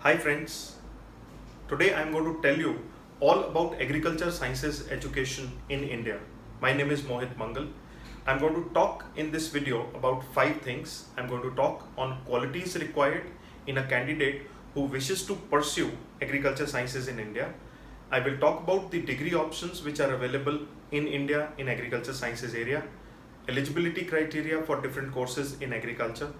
Hi friends, today I am going to tell you all about agriculture sciences education in India. My name is Mohit Mangal. I am going to talk in this video about 5 things. I am going to talk on qualities required in a candidate who wishes to pursue agriculture sciences in India. I will talk about the degree options which are available in India in agriculture sciences area, eligibility criteria for different courses in agriculture.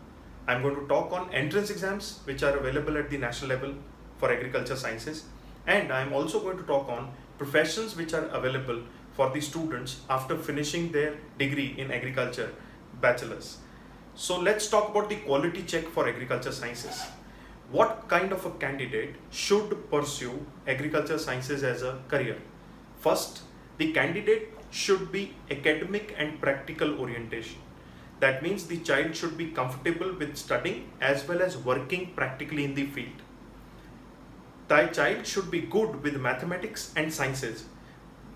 I'm going to talk on entrance exams which are available at the national level for agriculture sciences, and I'm also going to talk on professions which are available for the students after finishing their degree in agriculture bachelor's. So let's talk about the quality check for agriculture sciences. What kind of a candidate should pursue agriculture sciences as a career? First, the candidate should be academic and practical orientation. That means the child should be comfortable with studying as well as working practically in the field. The child should be good with mathematics and sciences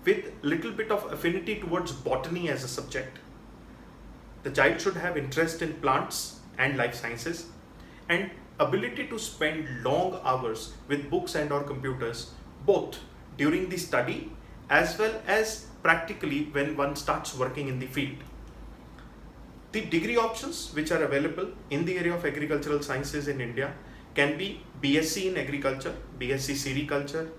with little bit of affinity towards botany as a subject. The child should have interest in plants and life sciences and ability to spend long hours with books and or computers both during the study as well as practically when one starts working in the field. The degree options which are available in the area of agricultural sciences in India can be BSc in agriculture, BSc sericulture,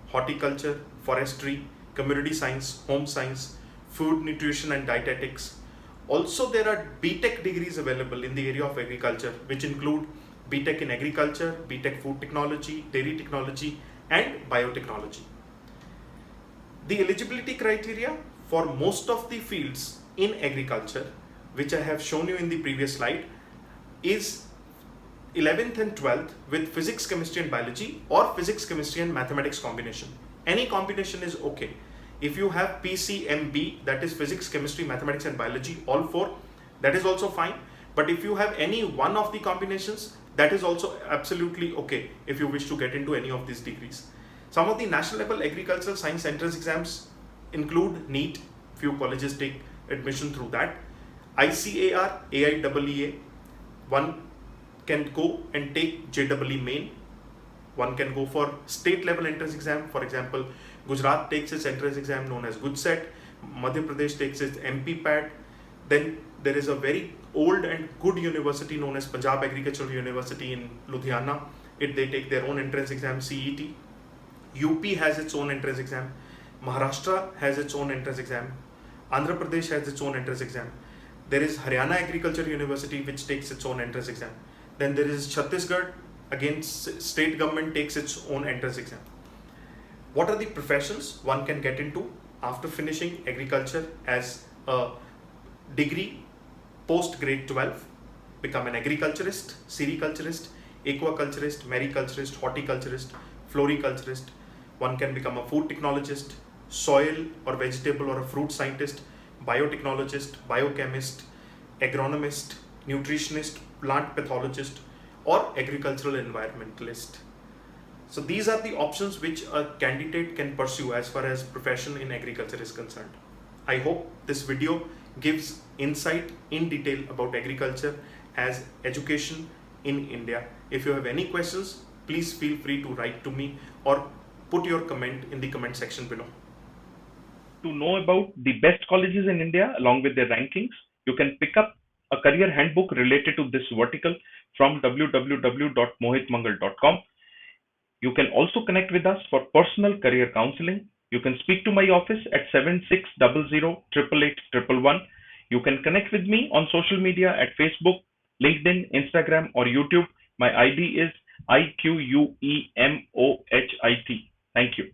horticulture, forestry, community science, home science, food nutrition and dietetics. Also there are BTech degrees available in the area of agriculture which include BTech in agriculture, BTech food technology, dairy technology and biotechnology. The eligibility criteria for most of the fields in agriculture, which I have shown you in the previous slide, is 11th and 12th with physics, chemistry and biology or physics, chemistry and mathematics combination. Any combination is okay. If you have PCMB, that is physics, chemistry, mathematics and biology, all four, that is also fine. But if you have any one of the combinations, that is also absolutely okay if you wish to get into any of these degrees. Some of the national level agricultural science entrance exams include NEET, few colleges take admission through that. ICAR, AIEEA, one can go and take JEE main. One can go for state level entrance exam. For example, Gujarat takes its entrance exam known as GUJSET. Madhya Pradesh takes its MP PAT. Then there is a very old and good university known as Punjab Agricultural University in Ludhiana. They take their own entrance exam, CET. UP has its own entrance exam. Maharashtra has its own entrance exam. Andhra Pradesh has its own entrance exam. There is Haryana Agriculture University which takes its own entrance exam. Then there is Chhattisgarh, again state government takes its own entrance exam. What are the professions one can get into after finishing agriculture as a degree post grade 12? Become an agriculturist, sericulturist, aquaculturist, mariculturist, horticulturist, floriculturist. One can become a food technologist, soil or vegetable or a fruit scientist, biotechnologist, biochemist, agronomist, nutritionist, plant pathologist or agricultural environmentalist. So these are the options which a candidate can pursue as far as profession in agriculture is concerned. I hope this video gives insight in detail about agriculture as education in India. If you have any questions, please feel free to write to me or put your comment in the comment section below. To know about the best colleges in India along with their rankings, you can pick up a career handbook related to this vertical from www.mohitmangal.com. You can also connect with us for personal career counseling. You can speak to my office at 7600 You can connect with me on social media at Facebook, LinkedIn, Instagram, or YouTube. My ID is IQUEMOHIT. Thank you.